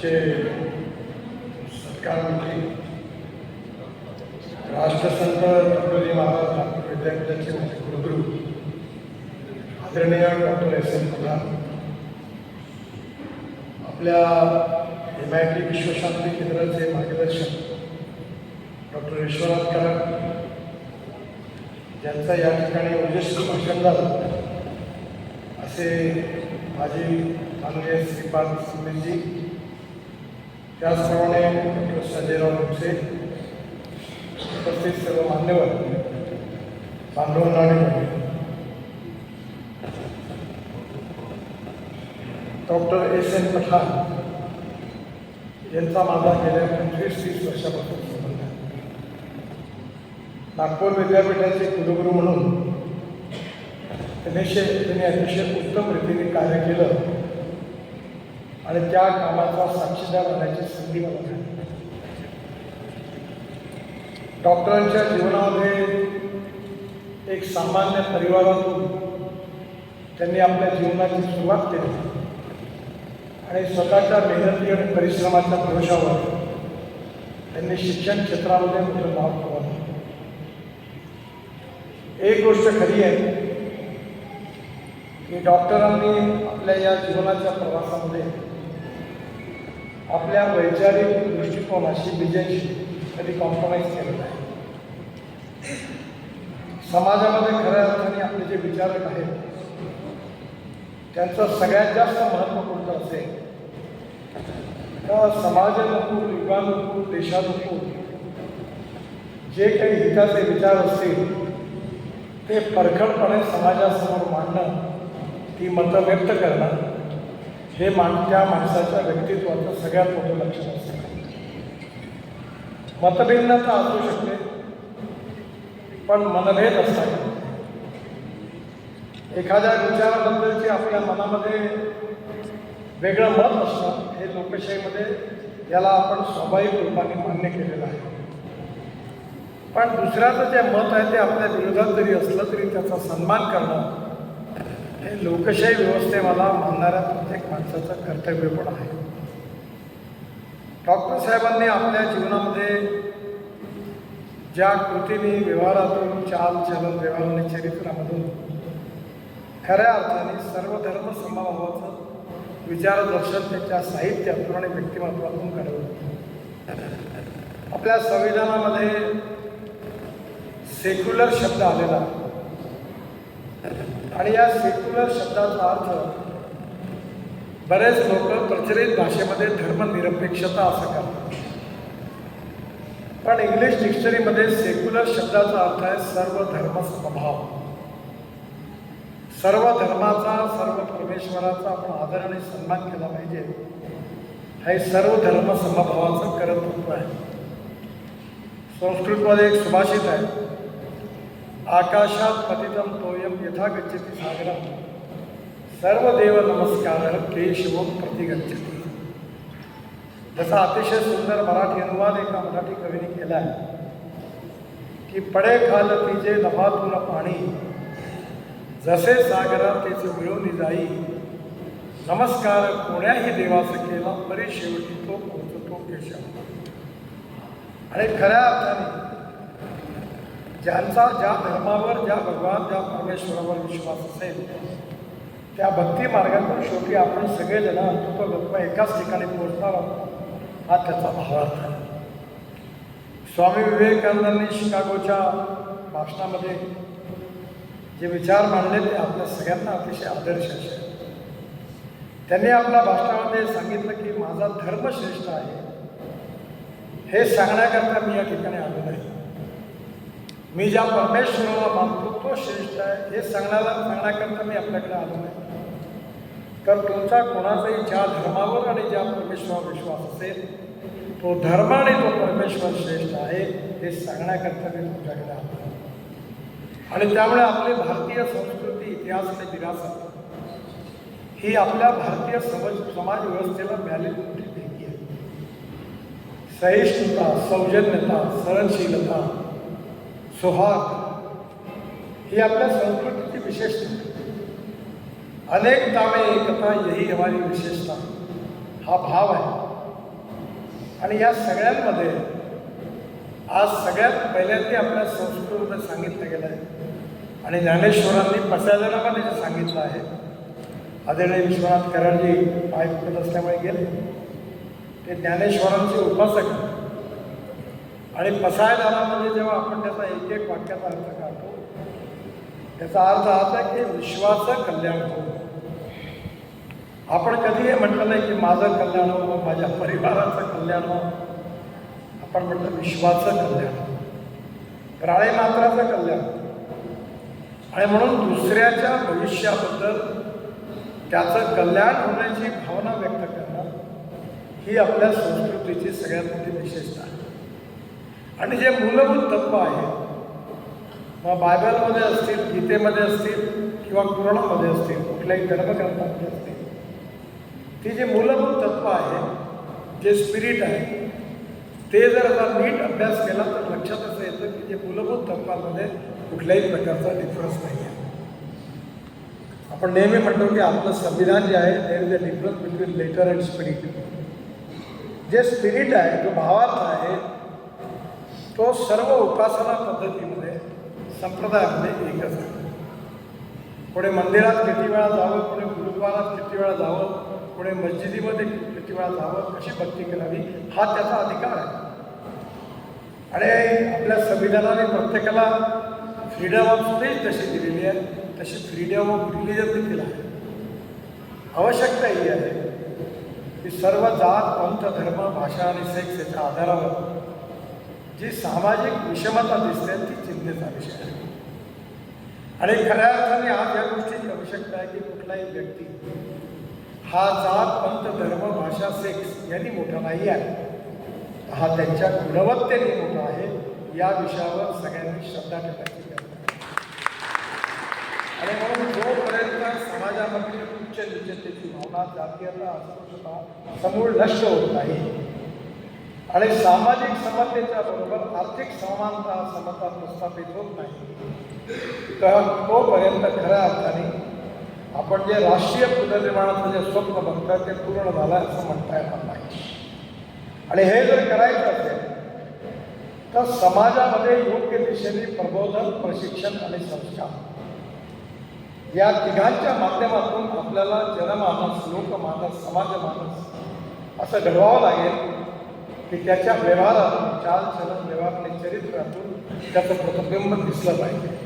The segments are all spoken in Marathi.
आमचे सरकार मंत्री राष्ट्रसंत तुकडोजी महाराज नागपूर विद्यापीठाचे माझे कुलगुरू आदरणीय डॉक्टर एस.एन. पठाण, आपल्या MIT विश्वशांती केंद्राचे मार्गदर्शक डॉक्टर विश्वनाथ कराड, ज्यांचा या ठिकाणी ओजस्वी भाषण झालं असे माजी माननीय श्रीपाद सुमेशजी, त्याचप्रमाणे डॉक्टर संजयराव भोसले, उपस्थित सर्व मान्यवर बांधवांना आणि डॉक्टर एस.एन. पठाण यांचा माझा गेल्या 25-30 वर्षापासून संबंध आहे. नागपूर विद्यापीठाचे कुलगुरू म्हणून त्यांनी अतिशय उत्तम रीतीने कार्य केलं आणि त्या कामाचा साक्षीदार होण्याची संधी मला मिळाली. डॉक्टरांच्या जीवनामध्ये एक सामान्य परिवारातून त्यांनी आपल्या जीवनाची सुरुवात केली आणि स्वतःच्या मेहनती आणि परिश्रमाच्या भरोशावर त्यांनी शिक्षण क्षेत्रामध्ये मोठं नाव कमावलं. एक गोष्ट खरी आहे की डॉक्टरांनी आपल्या या जीवनाच्या प्रवासामध्ये आपल्या वैचारिक दृष्टिकोनाशी विजयशी कधी कॉम्प्रोमाइज केलं नाही. समाजामध्ये खऱ्या अर्थाने आपले जे विचारक आहेत त्यांचं सगळ्यात जास्त महत्त्व कोणतं असेल तर समाजानुकूल, युगानुकूल, देशानुकूल जे काही हिताचे विचार असतील ते परखडपणे समाजासमोर मांडणं, ती मतं व्यक्त करणं, हे त्या माणसाच्या व्यक्तित्वाचं सगळ्यात मोठं लक्षण असतं. मतभिन्नता असू शकते पण मनभेद असतात. एखाद्या विचाराबद्दलचे आपल्या मनामध्ये वेगळं मत असणं हे लोकशाहीमध्ये याला आपण स्वाभाविक रूपाने मान्य केलेलं आहे. पण दुसऱ्याचं जे मत आहे ते आपल्या विरोधात जरी असलं तरी त्याचा सन्मान करणं हे लोकशाही व्यवस्थेला मानणाऱ्या प्रत्येक माणसाचं कर्तव्य पण आहे. डॉक्टर साहेबांनी आपल्या जीवनामध्ये ज्या कृतीने, व्यवहारातून, चालचलन, व्यवहाराने, चरित्रामधून खऱ्या अर्थाने सर्व धर्म समभावाचं विचारदर्शन त्याच्या साहित्यातून आणि व्यक्तिमत्वातून घडवलं. आपल्या संविधानामध्ये सेक्युलर शब्द आलेला आणि या सेक्युलर शब्दाचा अर्थ बरेच लोक प्रचलित भाषेमध्ये धर्मनिरपेक्षता असं करतात, पण इंग्लिश डिक्शनरीमध्ये सेक्युलर शब्दाचा अर्थ आहे सर्व धर्म समभाव. सर्व धर्माचा, सर्व परमेश्वराचा आपण आदर आणि सन्मान केला पाहिजे, हे सर्व धर्म समभावाचं कर्तृत्व आहे. संस्कृतमध्ये एक सुभाषित आहे, आकाशात पतितम तोयम यथा गच्छति सागरम सर्वदेव नमस्कार केशवम प्रतिगच्छति. त्याचा अतिशय सुंदर मराठी अनुवाद एका मराठी कवीने केला आहे की पडे खाल तिजे नभातून पाणी जसे सागरा तेचे मिळून जाई नमस्कार कोण्याही देवास केला परी शेवटी तो पोचतो केशव. आणि खऱ्या अर्थाने ज्यांचा ज्या धर्मावर, ज्या भगवान, ज्या परमेश्वरावर विश्वास असेल त्या भक्ती मार्गातून शेवटी आपण सगळेजण अंततः एकाच ठिकाणी पोहोचणार आहोत, हा त्याचा भावार्थ आहे. स्वामी विवेकानंदांनी शिकागोच्या भाषणामध्ये जे विचार मांडले ते आपल्या सगळ्यांना अतिशय आदर्श असे. त्यांनी आपल्या भाषणामध्ये सांगितलं की माझा धर्म श्रेष्ठ आहे हे सांगण्याकरता मी या ठिकाणी आलो नाही. मी ज्या परमेश्वराला मानतो तो श्रेष्ठ आहे हे सांगण्याकरता मी आपल्याकडे आलो नाही. तर तुमचा कोणाचाही ज्या धर्मावर आणि ज्या परमेश्वरावर विश्वास असेल तो धर्म आणि तो परमेश्वर श्रेष्ठ आहे हे सांगण्याकरता मी तुमच्याकडे आलो. आणि त्यामुळे आपली भारतीय संस्कृती, इतिहास आणि विरासत ही आपल्या भारतीय समाज व्यवस्थेला मिळालेली मोठी देणगी आहे. सहिष्णुता, सौजन्यता, सहनशीलता, सौहार्द ही आपल्या संस्कृतीची विशेषता. अनेकता में एकता यही हमारी विशेषता हा भाव आहे. आणि या सगळ्यांमध्ये आज सगळ्यात पहिल्यांदा आपल्या संस्कृतीमध्ये सांगितलं गेलं आहे आणि ज्ञानेश्वरांनी पसायदानामध्ये जे सांगितलं आहे, आदरणीय विश्वनाथ कराडजी पाय फुटत असल्यामुळे गेले, ते ज्ञानेश्वरांचे उपासक आणि पसायदानामध्ये जेव्हा आपण त्याचा एक एक वाक्याचा अर्थ काढतो, त्याचा अर्थ असा आहे की विश्वाचं कल्याण हो. आपण कधी हे म्हटलं नाही की माझं कल्याण हो, माझ्या परिवाराचं कल्याण हो. आपण म्हटलं विश्वाचं कल्याण, प्राणी मात्राचं कल्याण. आणि म्हणून दुसऱ्याच्या भविष्याबद्दल त्याचं कल्याण होण्याची भावना व्यक्त करणं ही आपल्या संस्कृतीची सगळ्यात मोठी विशेषता आहे. आणि जे मूलभूत तत्व आहे, मग बायबलमध्ये असतील, गीतेमध्ये असतील किंवा कुराणामध्ये असतील, कुठल्याही धर्मग्रंथामध्ये असतील, ती जे मूलभूत तत्व आहे, जे स्पिरिट आहे, ते जर आता नीट अभ्यास केला तर लक्षात असं येतं की जे मूलभूत तत्वांमध्ये कुठल्याही प्रकारचा डिफरन्स नाही आहे. आपण नेहमी म्हणतो की आपलं संविधान जे आहे, there is a difference between letter and spirit. जे स्पिरिट आहे, जो भावार्थ आहे, तो सर्व उपासना पद्धतीमध्ये संप्रदायामध्ये एकच आहे. पुढे मंदिरात किती वेळा जावं, पुढे गुरुद्वारात किती वेळा जावं, पुढे मस्जिदीमध्ये किती वेळा जावं, कशी भक्ती करावी, हा त्याचा अधिकार आहे. आणि आपल्या संविधानाने प्रत्येकाला फ्रीडम ऑफ स्पीच जशी दिलेली आहे, तशी फ्रीडम ऑफ रिलिजन देखील आहे. आवश्यकता ही आहे की सर्व जात, पंथ, धर्म, भाषा आणि सेक्स याच्या आधारावर जी सामाजिक विषमता दिसते ती चिंतेचा विषय आहे. आणि खऱ्या अर्थाने आज या गोष्टीची आवश्यकता आहे की कुठलाही व्यक्ती हा जात, पंथ, धर्म, भाषा, सेक्स यांनी मोठा नाही आहे, हा त्यांच्या गुणवत्तेने मोठा आहे. या विषयावर सगळ्यांनी श्रद्धा ठेवायची गरज आहे. आणि म्हणून जोपर्यंत समाजामध्ये उच्च नीचतेची भावना, जातीयता, अस्पृश्यता समूळ नष्ट होत नाही आणि सामाजिक समतेच्या बरोबर आर्थिक समानता, समता प्रस्थापित होत नाही, तर तोपर्यंत खऱ्या अर्थाने आपण जे राष्ट्रीय पुनर्निर्माणाचं जे स्वप्न बघतोय ते पूर्ण झालं असं म्हणता येणार नाही. आणि हे जर करायचं असेल तर समाजामध्ये योग्य दिशेने प्रबोधन, प्रशिक्षण आणि संस्कार या तिघांच्या माध्यमातून आपल्याला जनमानस, लोकमानस, समाजमानस असं घडवावं लागेल की त्याच्या व्यवहारातून, चालचलन, व्यवहाराने, चरित्रातून त्याचं प्रतिबिंब दिसलं पाहिजे.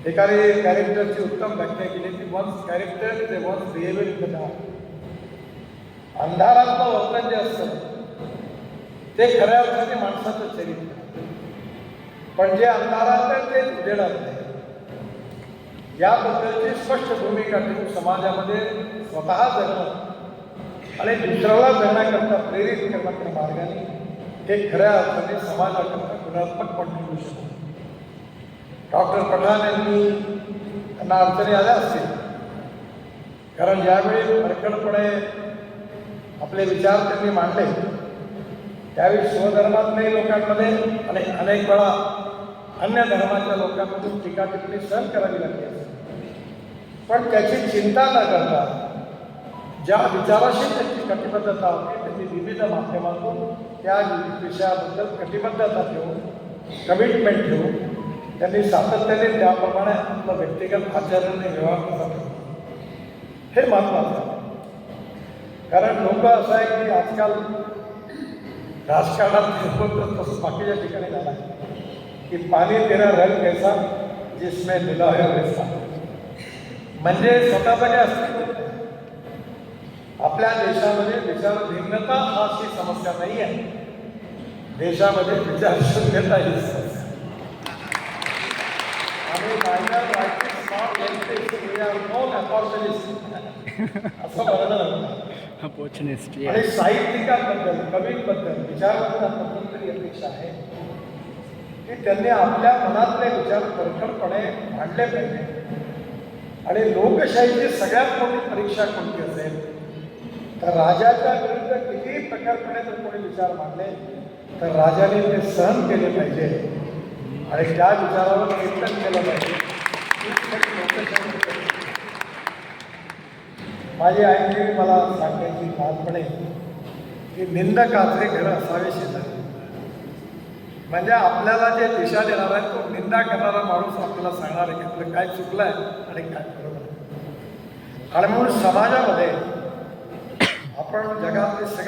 एकाने कॅरेक्टरची उत्तम व्याख्या केली की one's character is a one's behaviour in the dark. अंधारातलं वर्तन जे असतं ते खऱ्या अर्थाने माणसाचं चरित्र, पण जे अंधारात आहे ते उजेडात आहे. याबद्दलची स्पष्ट भूमिका ठेवून समाजामध्ये स्वतः जगणं आणि दुसऱ्याला जगण्याकरता प्रेरित करण्याच्या मार्गाने हे खऱ्या अर्थाने समाजाकरता गुणात्मक कॉन्ट्रीब्युशन आहे. डॉक्टर पठाण यांनी त्यांना अडचणी आल्या असतील, कारण ज्यावेळी भरकटपणे आपले विचार त्यांनी मांडले त्यावेळी स्वधर्मात्मही लोकांमध्ये आणि अनेक वेळा अन्य धर्माच्या लोकांमधून टीका टिप्पणी सहन करावी लागली असेल, पण त्याची चिंता न करता ज्या विचाराशी त्यांची कटिबद्धता होती त्यांनी विविध माध्यमातून त्या विषयाबद्दल कटिबद्धता ठेवून, कमिटमेंट ठेवून त्यांनी सातत्याने त्याप्रमाणे आपलं व्यक्तिगत आचरणाने व्यवहार कसा ठेवला हे महत्त्वाचं आहे. कारण लोक असं आहे की आजकाल राजकारणात तसंच बाकीच्या ठिकाणी झाला आहे की पाणी तेरा रंग कैसा जिसमें मिला है वैसा. म्हणजे स्वतःचं काय अस्तित्व आपल्या देशामध्ये विचार भिन्नता हा अशी समस्या नाही आहे, देशामध्ये विचार शून्यता ही समस्या. आणि असं म्हणणं आणि साहित्यिकांबद्दल, कवींबद्दल, विचारवंतांबद्दल तरी अपेक्षा आहे की त्यांनी आपल्या मनातले विचार परखडपणे मांडले पाहिजे. आणि लोकशाहीची सगळ्यात मोठी परीक्षा कोणती असेल तर राजाच्या विरुद्ध कितीही प्रकारपणे जर कोणी विचार मांडले तर राजाने ते सहन केले पाहिजे आणि त्या विचारावर कीर्तन केलं पाहिजे. माझी आईने मला सांगायची लहानपणे की निंदकाचे घर असावे शेजारी. म्हणजे आपल्याला जे दिशा देणार आहे तो निंदा करणारा माणूस आपल्याला सांगणार आहे की आपलं काय चुकलं आहे आणि काय बरोबर आहे. आणि म्हणून समाजामध्ये आपण जगातले सगळे